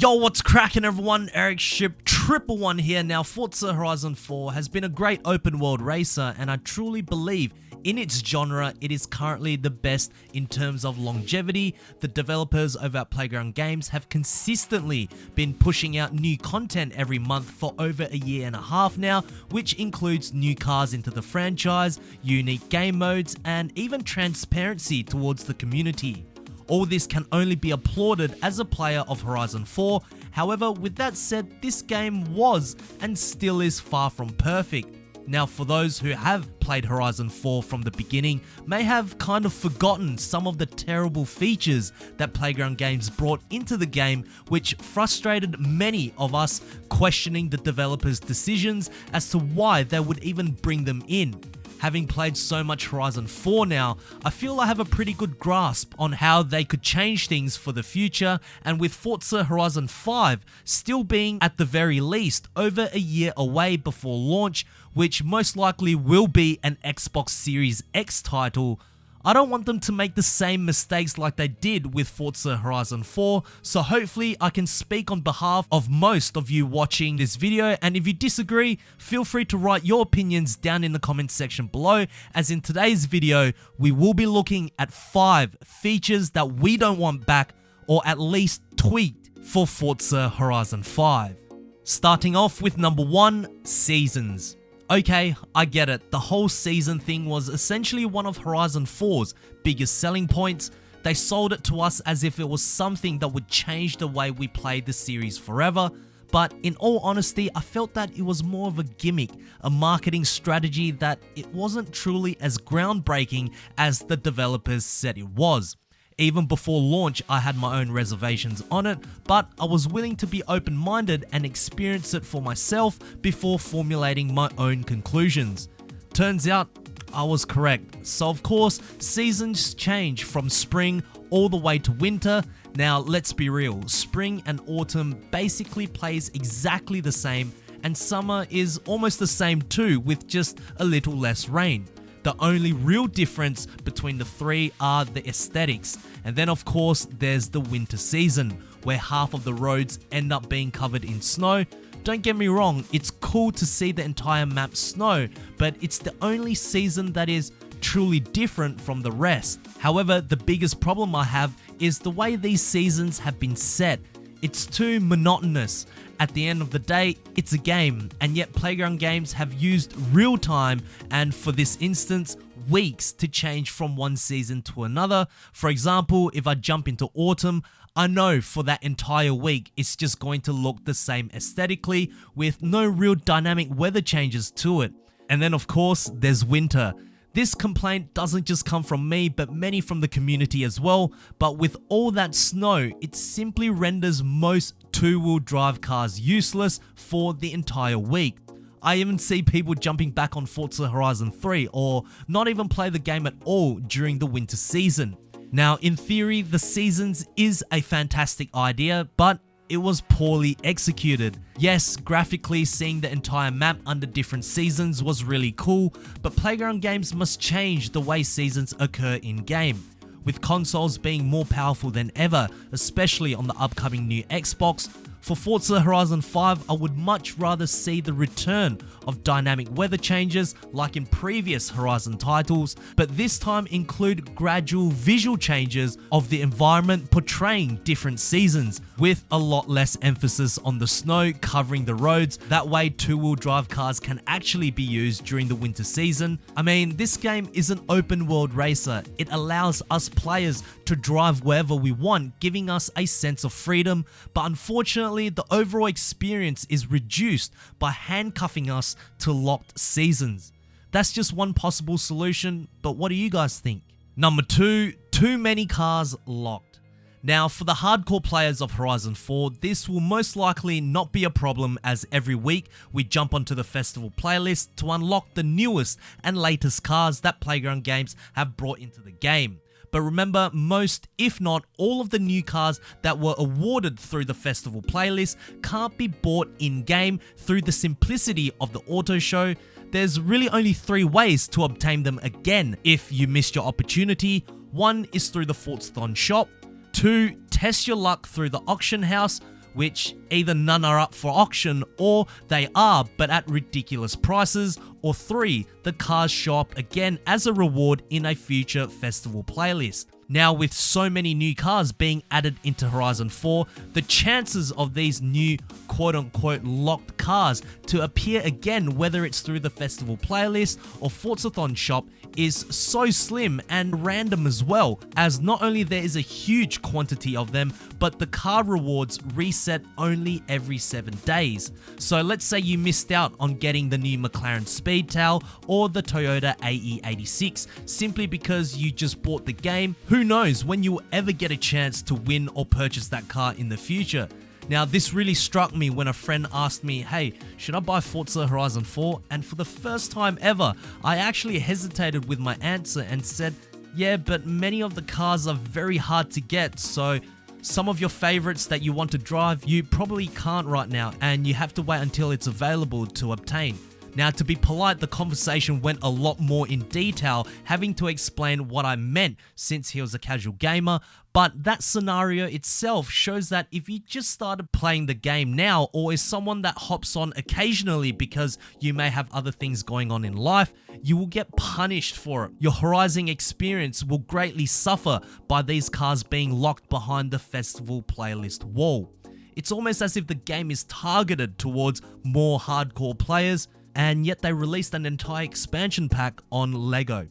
Yo, what's cracking everyone? Ericship Triple One here. Now, Forza Horizon 4 has been a great open world racer, and I truly believe in its genre, it is currently the best in terms of longevity. The developers over at Playground Games have consistently been pushing out new content every month for over a year and a half now, which includes new cars into the franchise, unique game modes, and even transparency towards the community. All this can only be applauded as a player of Horizon 4. However, with that said, this game was and still is far from perfect. Now, for those who have played Horizon 4 from the beginning, may have kind of forgotten some of the terrible features that Playground Games brought into the game, which frustrated many of us, questioning the developers' decisions as to why they would even bring them in. Having played so much Horizon 4 now, I feel I have a pretty good grasp on how they could change things for the future, and with Forza Horizon 5 still being at the very least over a year away before launch, which most likely will be an Xbox Series X title, I don't want them to make the same mistakes like they did with Forza Horizon 4, so hopefully I can speak on behalf of most of you watching this video, and if you disagree, feel free to write your opinions down in the comment section below, as in today's video, we will be looking at 5 features that we don't want back, or at least tweaked for Forza Horizon 5. Starting off with number 1, seasons. Okay, I get it, the whole season thing was essentially one of Horizon 4's biggest selling points. They sold it to us as if it was something that would change the way we played the series forever, but in all honesty, I felt that it was more of a gimmick, a marketing strategy that it wasn't truly as groundbreaking as the developers said it was. Even before launch, I had my own reservations on it, but I was willing to be open-minded and experience it for myself before formulating my own conclusions. Turns out, I was correct. So of course, seasons change from spring all the way to winter. Now let's be real, spring and autumn basically plays exactly the same, and summer is almost the same too, with just a little less rain. The only real difference between the three are the aesthetics. And then of course there's the winter season, where half of the roads end up being covered in snow. Don't get me wrong, it's cool to see the entire map snow, but it's the only season that is truly different from the rest. However, the biggest problem I have is the way these seasons have been set. It's too monotonous. At the end of the day, it's a game, and yet Playground Games have used real time, and for this instance, weeks to change from one season to another. For example, if I jump into autumn, I know for that entire week it's just going to look the same aesthetically, with no real dynamic weather changes to it. And then of course, there's winter. This complaint doesn't just come from me, but many from the community as well, but with all that snow, it simply renders most two-wheel drive cars useless for the entire week. I even see people jumping back on Forza Horizon 3 or not even play the game at all during the winter season. Now, in theory, the seasons is a fantastic idea, but it was poorly executed. Yes, graphically seeing the entire map under different seasons was really cool, but Playground Games must change the way seasons occur in-game. With consoles being more powerful than ever, especially on the upcoming new Xbox, for Forza Horizon 5, I would much rather see the return of dynamic weather changes like in previous Horizon titles, but this time include gradual visual changes of the environment portraying different seasons, with a lot less emphasis on the snow covering the roads. That way two-wheel drive cars can actually be used during the winter season. I mean, this game is an open world racer. It allows us players to drive wherever we want, giving us a sense of freedom, but unfortunately the overall experience is reduced by handcuffing us to locked seasons. That's just one possible solution, but what do you guys think? Number 2, too many cars locked. Now, for the hardcore players of Horizon 4, this will most likely not be a problem, as every week we jump onto the festival playlist to unlock the newest and latest cars that Playground Games have brought into the game. But remember, most, if not all of the new cars that were awarded through the festival playlist can't be bought in-game through the simplicity of the auto show. There's really only 3 ways to obtain them again if you missed your opportunity. 1 is through the Forza shop, 2, test your luck through the auction house, which either none are up for auction or they are but at ridiculous prices, or 3, the cars show up again as a reward in a future festival playlist. Now, with so many new cars being added into Horizon 4, the chances of these new quote-unquote locked cars to appear again, whether it's through the festival playlist or Forzathon shop, is so slim and random as well, as not only there is a huge quantity of them, but the car rewards reset only every 7 days. So let's say you missed out on getting the new McLaren Speedtail or the Toyota AE86 simply because you just bought the game. Who knows when you'll ever get a chance to win or purchase that car in the future. Now, this really struck me when a friend asked me, hey, should I buy Forza Horizon 4? And for the first time ever, I actually hesitated with my answer and said, yeah, but many of the cars are very hard to get, so some of your favorites that you want to drive, you probably can't right now, and you have to wait until it's available to obtain. Now, to be polite, the conversation went a lot more in detail, having to explain what I meant since he was a casual gamer, but that scenario itself shows that if you just started playing the game now, or is someone that hops on occasionally because you may have other things going on in life, you will get punished for it. Your Horizon experience will greatly suffer by these cars being locked behind the festival playlist wall. It's almost as if the game is targeted towards more hardcore players, and yet they released an entire expansion pack on Lego.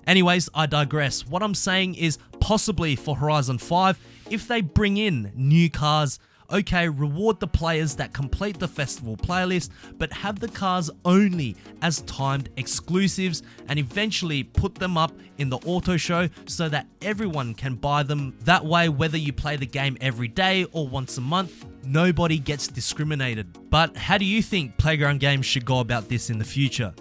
Anyways, I digress. What I'm saying is possibly for Horizon 5, if they bring in new cars, okay, reward the players that complete the festival playlist, but have the cars only as timed exclusives and eventually put them up in the auto show so that everyone can buy them. That way, whether you play the game every day or once a month, nobody gets discriminated. But how do you think Playground Games should go about this in the future?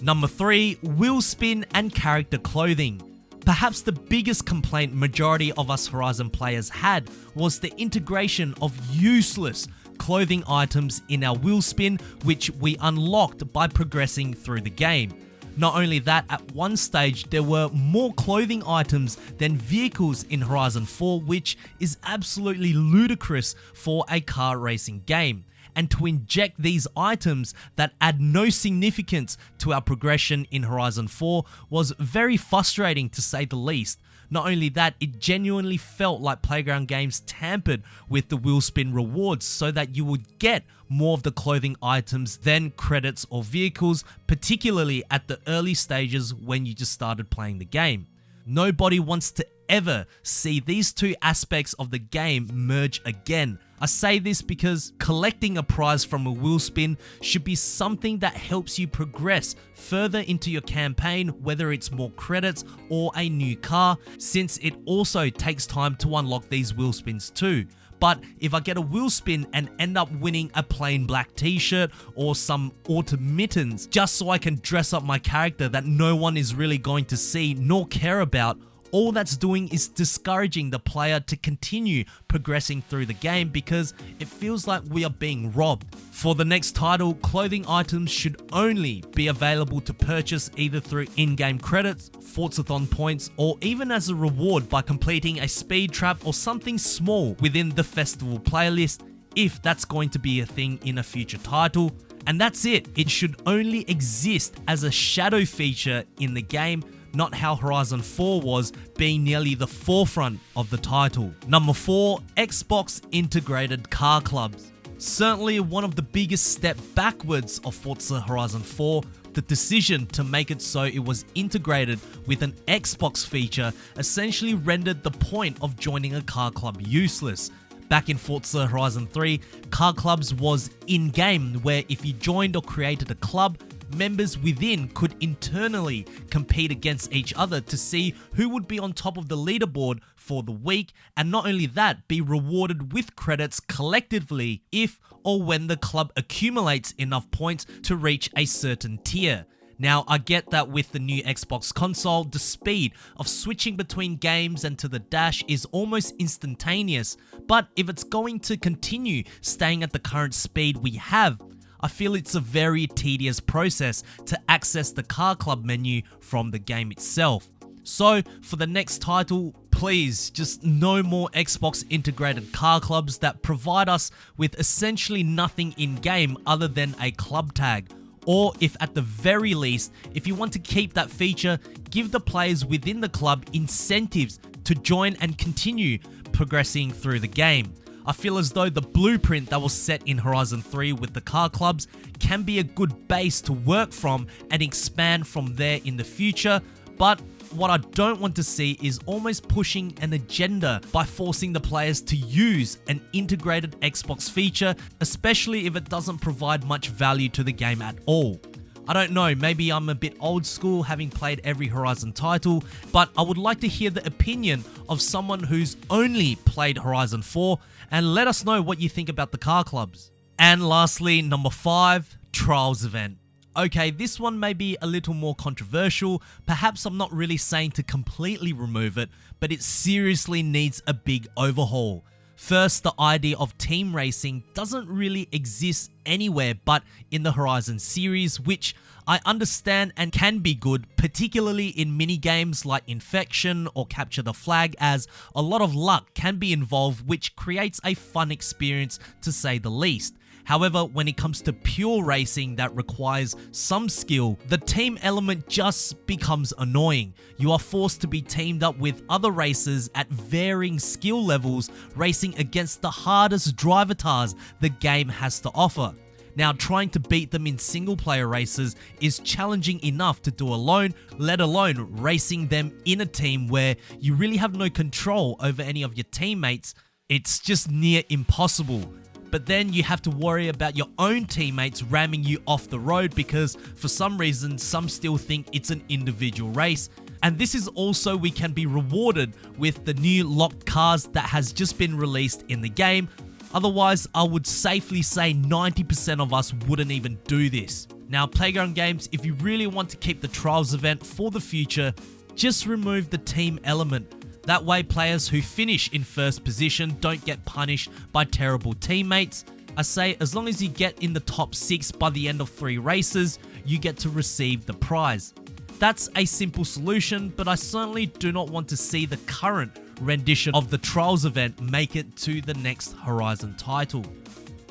Number 3, Wheelspin and character clothing. Perhaps the biggest complaint majority of us Horizon players had was the integration of useless clothing items in our Wheelspin, which we unlocked by progressing through the game. Not only that, at one stage there were more clothing items than vehicles in Horizon 4, which is absolutely ludicrous for a car racing game. And to inject these items that add no significance to our progression in Horizon 4 was very frustrating, to say the least. Not only that, it genuinely felt like Playground Games tampered with the Wheelspin rewards so that you would get more of the clothing items than credits or vehicles, particularly at the early stages when you just started playing the game. Nobody wants to ever see these two aspects of the game merge again. I say this because collecting a prize from a Wheelspin should be something that helps you progress further into your campaign, whether it's more credits or a new car, since it also takes time to unlock these Wheelspins too. But if I get a Wheelspin and end up winning a plain black t-shirt or some autumn mittens just so I can dress up my character that no one is really going to see nor care about, all that's doing is discouraging the player to continue progressing through the game because it feels like we are being robbed. For the next title, clothing items should only be available to purchase either through in-game credits, Forzathon points, or even as a reward by completing a speed trap or something small within the festival playlist, if that's going to be a thing in a future title. And that's it. It should only exist as a shadow feature in the game, not how Horizon 4 was, being nearly the forefront of the title. Number 4, Xbox integrated car clubs. Certainly one of the biggest step backwards of Forza Horizon 4, the decision to make it so it was integrated with an Xbox feature essentially rendered the point of joining a car club useless. Back in Forza Horizon 3, car clubs was in-game, where if you joined or created a club, members within could internally compete against each other to see who would be on top of the leaderboard for the week, and not only that, be rewarded with credits collectively if or when the club accumulates enough points to reach a certain tier. Now, I get that with the new Xbox console, the speed of switching between games and to the dash is almost instantaneous, but if it's going to continue staying at the current speed we have, I feel it's a very tedious process to access the car club menu from the game itself. So, for the next title, please, just no more Xbox integrated car clubs that provide us with essentially nothing in game other than a club tag. Or if at the very least, if you want to keep that feature, give the players within the club incentives to join and continue progressing through the game. I feel as though the blueprint that was set in Horizon 3 with the car clubs can be a good base to work from and expand from there in the future, but what I don't want to see is almost pushing an agenda by forcing the players to use an integrated Xbox feature, especially if it doesn't provide much value to the game at all. I don't know, maybe I'm a bit old school having played every Horizon title, but I would like to hear the opinion of someone who's only played Horizon 4 and let us know what you think about the car clubs. And lastly, number 5, Trials event. Okay, this one may be a little more controversial. Perhaps I'm not really saying to completely remove it, but it seriously needs a big overhaul. First, the idea of team racing doesn't really exist anywhere but in the Horizon series, which I understand and can be good, particularly in mini games like Infection or Capture the Flag, as a lot of luck can be involved, which creates a fun experience to say the least. However, when it comes to pure racing that requires some skill, the team element just becomes annoying. You are forced to be teamed up with other racers at varying skill levels, racing against the hardest drivatars the game has to offer. Now, trying to beat them in single player races is challenging enough to do alone, let alone racing them in a team where you really have no control over any of your teammates. It's just near impossible. But then you have to worry about your own teammates ramming you off the road because for some reason, some still think it's an individual race. And this is also we can be rewarded with the new locked cars that has just been released in the game. Otherwise, I would safely say 90% of us wouldn't even do this. Now, Playground Games, if you really want to keep the Trials event for the future, just remove the team element. That way, players who finish in first position don't get punished by terrible teammates. I say as long as you get in the top 6 by the end of 3 races, you get to receive the prize. That's a simple solution, but I certainly do not want to see the current rendition of the Trials event make it to the next Horizon title.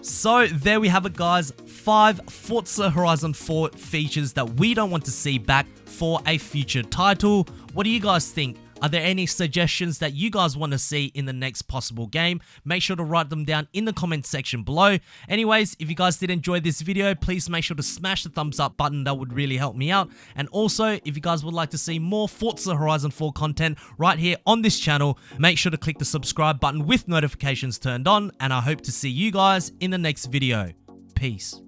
So there we have it, guys. 5 Forza Horizon 4 features that we don't want to see back for a future title. What do you guys think? Are there any suggestions that you guys want to see in the next possible game? Make sure to write them down in the comment section below. Anyways, if you guys did enjoy this video, please make sure to smash the thumbs up button. That would really help me out. And also, if you guys would like to see more Forza Horizon 4 content right here on this channel, make sure to click the subscribe button with notifications turned on. And I hope to see you guys in the next video. Peace.